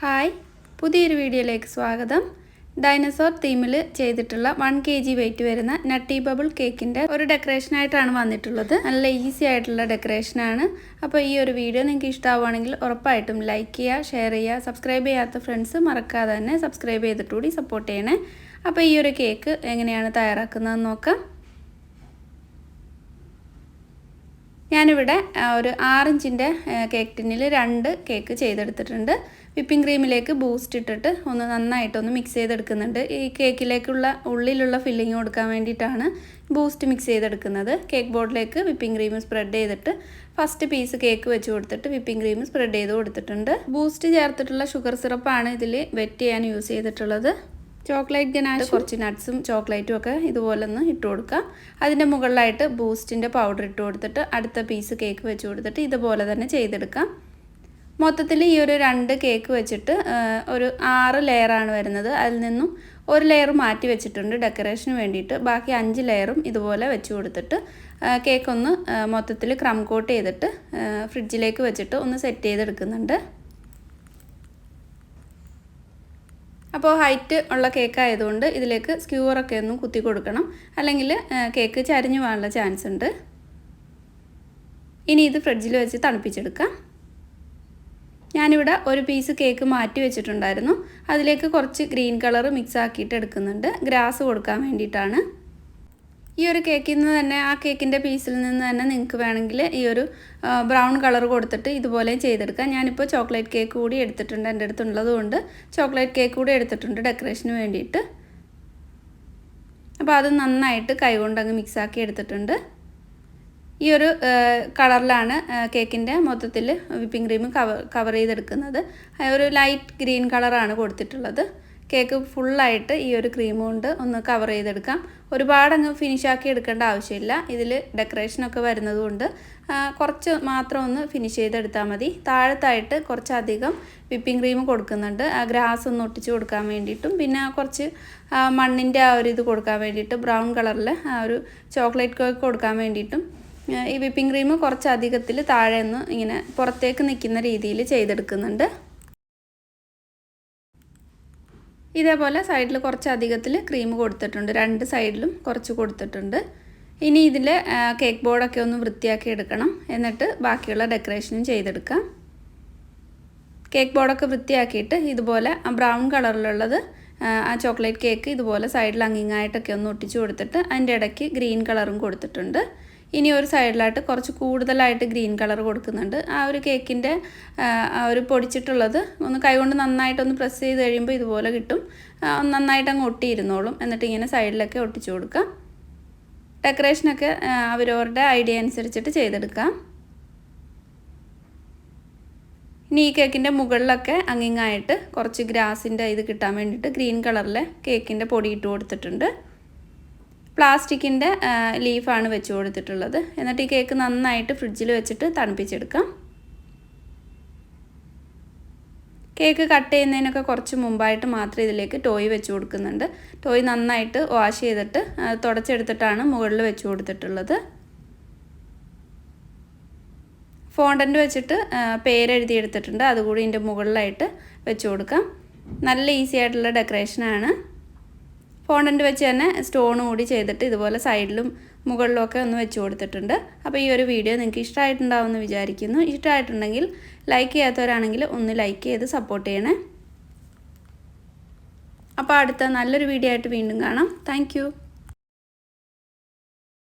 Hi, പുതിയൊരു വീഡിയോയിലേക്ക് സ്വാഗതം. ഡൈനോസോർ തീമിൽ ചെയ്തിട്ടുള്ള 1 kg വെയിറ്റ് വരുന്ന നട്ടി ബബിൾ കേക്കിൻ്റെ ഒരു ഡെക്കറേഷനായിട്ടാണ് വന്നിട്ടുള്ളത്. നല്ല ഈസി ആയിട്ടുള്ള ഡെക്കറേഷനാണ്. അപ്പോൾ ഈ ഒരു വീഡിയോ നിങ്ങൾക്ക് ഇഷ്ടമാവുകയാണെങ്കിൽ ഉറപ്പായിട്ടും ലൈക്ക് ചെയ്യുക, ഷെയർ ചെയ്യുക. സബ്സ്ക്രൈബ് ചെയ്യാത്ത ഫ്രണ്ട്സ് മറക്കാതെ തന്നെ സബ്സ്ക്രൈബ് ചെയ്തിട്ടുകൂടി സപ്പോർട്ട് ചെയ്യണേ. അപ്പോൾ ഈ ഒരു കേക്ക് എങ്ങനെയാണ് തയ്യാറാക്കുന്നതെന്ന് നോക്കാം. ഞാനിവിടെ ഒരു 6 ഇഞ്ചിൻ്റെ കേക്ക് ടിന്നിൽ 2 കേക്ക് ചെയ്തെടുത്തിട്ടുണ്ട്. വിപ്പിംഗ് ക്രീമിലേക്ക് ബൂസ്റ്റ് ഇട്ടിട്ട് ഒന്ന് നന്നായിട്ടൊന്ന് മിക്സ് ചെയ്തെടുക്കുന്നുണ്ട്. ഈ കേക്കിലേക്കുള്ള ഉള്ളിലുള്ള ഫില്ലിങ് കൊടുക്കാൻ വേണ്ടിയിട്ടാണ് ബൂസ്റ്റ് മിക്സ് ചെയ്തെടുക്കുന്നത്. കേക്ക് ബോർഡിലേക്ക് വിപ്പിംഗ് ക്രീം സ്പ്രെഡ് ചെയ്തിട്ട് ഫസ്റ്റ് പീസ് കേക്ക് വെച്ച് കൊടുത്തിട്ട് വിപ്പിംഗ് ക്രീം സ്പ്രെഡ് ചെയ്ത് കൊടുത്തിട്ടുണ്ട്. ബൂസ്റ്റ് ചേർത്തിട്ടുള്ള ഷുഗർ സിറപ്പാണ് ഇതിൽ വെറ്റ് ചെയ്യാൻ യൂസ് ചെയ്തിട്ടുള്ളത്. ചോക്ലേറ്റ് ഗനാഷ് കുറച്ച് നട്ട്സും ചോക്ലേറ്റും ഒക്കെ ഇതുപോലെ ഒന്ന് ഇട്ട് കൊടുക്കാം. അതിൻ്റെ മുകളിലായിട്ട് ബൂസ്റ്റിൻ്റെ പൗഡർ ഇട്ട് കൊടുത്തിട്ട് അടുത്ത പീസ് കേക്ക് വെച്ച് കൊടുത്തിട്ട് ഇതുപോലെ തന്നെ ചെയ്തെടുക്കാം. മൊത്തത്തിൽ ഈ ഒരു 2 കേക്ക് വെച്ചിട്ട് ഒരു 6 ലെയറാണ് വരുന്നത്. അതിൽ നിന്നും ഒരു ലെയർ മാറ്റി വെച്ചിട്ടുണ്ട് ഡെക്കറേഷന് വേണ്ടിയിട്ട്. ബാക്കി 5 ലെയറും ഇതുപോലെ വെച്ച് കൊടുത്തിട്ട് കേക്കൊന്ന് മൊത്തത്തിൽ ക്രം കോട്ട് ചെയ്തിട്ട് ഫ്രിഡ്ജിലേക്ക് വെച്ചിട്ട് ഒന്ന് സെറ്റ് ചെയ്തെടുക്കുന്നുണ്ട്. അപ്പോൾ ഹൈറ്റ് ഉള്ള കേക്ക് ആയതുകൊണ്ട് ഇതിലേക്ക് സ്ക്യൂവറൊക്കെ ഒന്നും കുത്തി കൊടുക്കണം, അല്ലെങ്കിൽ കേക്ക് ചരിഞ്ഞു പോകാനുള്ള ചാൻസ് ഉണ്ട്. ഇനി ഇത് ഫ്രിഡ്ജിൽ വെച്ച് തണുപ്പിച്ചെടുക്കാം. ഞാനിവിടെ ഒരു പീസ് കേക്ക് മാറ്റി വെച്ചിട്ടുണ്ടായിരുന്നു. അതിലേക്ക് കുറച്ച് ഗ്രീൻ കളർ മിക്സ് ആക്കിയിട്ട് എടുക്കുന്നുണ്ട്, ഗ്രാസ് കൊടുക്കാൻ വേണ്ടിയിട്ടാണ്. ഈ ഒരു കേക്കിൽ നിന്ന് തന്നെ ആ കേക്കിൻ്റെ പീസിൽ നിന്ന് തന്നെ നിങ്ങൾക്ക് വേണമെങ്കിൽ ഈ ഒരു ബ്രൗൺ കളർ കൊടുത്തിട്ട് ഇതുപോലെ ചെയ്തെടുക്കാം. ഞാനിപ്പോൾ ചോക്ലേറ്റ് കേക്ക് കൂടി എടുത്തിട്ടുണ്ട്, എൻ്റെ അടുത്തുള്ളത് കൊണ്ട് ചോക്ലേറ്റ് കേക്ക് കൂടി എടുത്തിട്ടുണ്ട് ഡെക്കറേഷന് വേണ്ടിയിട്ട്. അപ്പോൾ അത് നന്നായിട്ട് കൈകൊണ്ട് അങ്ങ് മിക്സാക്കി എടുത്തിട്ടുണ്ട്. ഈ ഒരു കളറിലാണ് കേക്കിൻ്റെ മൊത്തത്തിൽ വിപ്പിംഗ് ക്രീം കവർ ചെയ്തെടുക്കുന്നത്. ഒരു ലൈറ്റ് ഗ്രീൻ കളറാണ് കൊടുത്തിട്ടുള്ളത്. കേക്ക് ഫുള്ളായിട്ട് ഈ ഒരു ക്രീം കൊണ്ട് ഒന്ന് കവർ ചെയ്തെടുക്കാം. ഒരുപാടങ്ങ് ഫിനിഷാക്കി എടുക്കേണ്ട ആവശ്യമില്ല. ഇതിൽ ഡെക്കറേഷനൊക്കെ വരുന്നതുകൊണ്ട് കുറച്ച് മാത്രം ഒന്ന് ഫിനിഷ് ചെയ്തെടുത്താൽ മതി. താഴത്തായിട്ട് കുറച്ചധികം വിപ്പിംഗ് ക്രീം കൊടുക്കുന്നുണ്ട്, ആ ഗ്രാസ് ഒന്ന് ഒട്ടിച്ച് കൊടുക്കാൻ വേണ്ടിയിട്ടും പിന്നെ കുറച്ച് മണ്ണിൻ്റെ ആ ഒരു ഇത് കൊടുക്കാൻ വേണ്ടിയിട്ട് ബ്രൗൺ കളറിൽ ആ ഒരു ചോക്ലേറ്റ് കേക്ക് കൊടുക്കാൻ വേണ്ടിയിട്ടും ഈ വിപ്പിംഗ് ക്രീം കുറച്ചധികത്തിൽ താഴെ ഒന്ന് ഇങ്ങനെ പുറത്തേക്ക് നിൽക്കുന്ന രീതിയിൽ ചെയ്തെടുക്കുന്നുണ്ട്. ഇതേപോലെ സൈഡിൽ കുറച്ചധികത്തിൽ ക്രീം കൊടുത്തിട്ടുണ്ട്, 2 സൈഡിലും കുറച്ച് കൊടുത്തിട്ടുണ്ട്. ഇനി ഇതിൽ കേക്ക് ബോർഡൊക്കെ ഒന്ന് വൃത്തിയാക്കി എടുക്കണം, എന്നിട്ട് ബാക്കിയുള്ള ഡെക്കറേഷനും ചെയ്തെടുക്കാം. കേക്ക് ബോർഡൊക്കെ വൃത്തിയാക്കിയിട്ട് ഇതുപോലെ ബ്രൗൺ കളറിലുള്ളത് ആ ചോക്ലേറ്റ് കേക്ക് ഇതുപോലെ സൈഡിൽ അങ്ങിങ്ങായിട്ടൊക്കെ ഒന്ന് ഒട്ടിച്ച് കൊടുത്തിട്ട് അതിൻ്റെ ഇടയ്ക്ക് ഗ്രീൻ കളറും കൊടുത്തിട്ടുണ്ട്. ഇനി ഒരു സൈഡിലായിട്ട് കുറച്ച് കൂടുതലായിട്ട് ഗ്രീൻ കളർ കൊടുക്കുന്നുണ്ട്. ആ ഒരു കേക്കിൻ്റെ ഒരു പൊടിച്ചിട്ടുള്ളത് ഒന്ന് കൈകൊണ്ട് നന്നായിട്ടൊന്ന് പ്രസ് ചെയ്ത് കഴിയുമ്പോൾ ഇതുപോലെ കിട്ടും. നന്നായിട്ട് അങ്ങ് ഒട്ടിയിരുന്നോളും. എന്നിട്ട് ഇങ്ങനെ സൈഡിലൊക്കെ ഒട്ടിച്ചു കൊടുക്കാം. ഡെക്കറേഷനൊക്കെ അവരവരുടെ ഐഡിയ അനുസരിച്ചിട്ട് ചെയ്തെടുക്കാം. ഇനി ഈ കേക്കിൻ്റെ മുകളിലൊക്കെ അങ്ങിങ്ങായിട്ട് കുറച്ച് ഗ്രാസിൻ്റെ ഇത് കിട്ടാൻ വേണ്ടിയിട്ട് ഗ്രീൻ കളറിലെ കേക്കിൻ്റെ പൊടി ഇട്ട് കൊടുത്തിട്ടുണ്ട്. പ്ലാസ്റ്റിക്കിൻ്റെ ലീഫാണ് വെച്ച് കൊടുത്തിട്ടുള്ളത്. എന്നിട്ട് ഈ കേക്ക് നന്നായിട്ട് ഫ്രിഡ്ജിൽ വെച്ചിട്ട് തണുപ്പിച്ചെടുക്കാം. കേക്ക് കട്ട് ചെയ്യുന്നതിനൊക്കെ കുറച്ച് മുമ്പായിട്ട് മാത്രം ഇതിലേക്ക് ടോയ് വെച്ച് കൊടുക്കുന്നുണ്ട്. ടോയ് നന്നായിട്ട് വാഷ് ചെയ്തിട്ട് തുടച്ചെടുത്തിട്ടാണ് മുകളിൽ വെച്ച് കൊടുത്തിട്ടുള്ളത്. ഫോണ്ടൻ്റ് വെച്ചിട്ട് പേരെഴുതി എടുത്തിട്ടുണ്ട്, അതുകൂടി ഇതിൻ്റെ മുകളിലായിട്ട് വെച്ച് കൊടുക്കാം. നല്ല ഈസി ആയിട്ടുള്ള ഡെക്കറേഷനാണ്. ഫോണ്ടൻ്റ് വെച്ച് തന്നെ സ്റ്റോൺ കൂടി ചെയ്തിട്ട് ഇതുപോലെ സൈഡിലും മുകളിലൊക്കെ ഒന്ന് വെച്ച് കൊടുത്തിട്ടുണ്ട്. അപ്പോൾ ഈ ഒരു വീഡിയോ നിങ്ങൾക്ക് ഇഷ്ടമായിട്ടുണ്ടാവുമെന്ന് വിചാരിക്കുന്നു. ഇഷ്ടമായിട്ടുണ്ടെങ്കിൽ ലൈക്ക് ചെയ്യാത്തവരാണെങ്കിൽ ഒന്ന് ലൈക്ക് ചെയ്ത് സപ്പോർട്ട് ചെയ്യണേ. അപ്പോൾ അടുത്ത നല്ലൊരു വീഡിയോ ആയിട്ട് വീണ്ടും കാണാം. താങ്ക്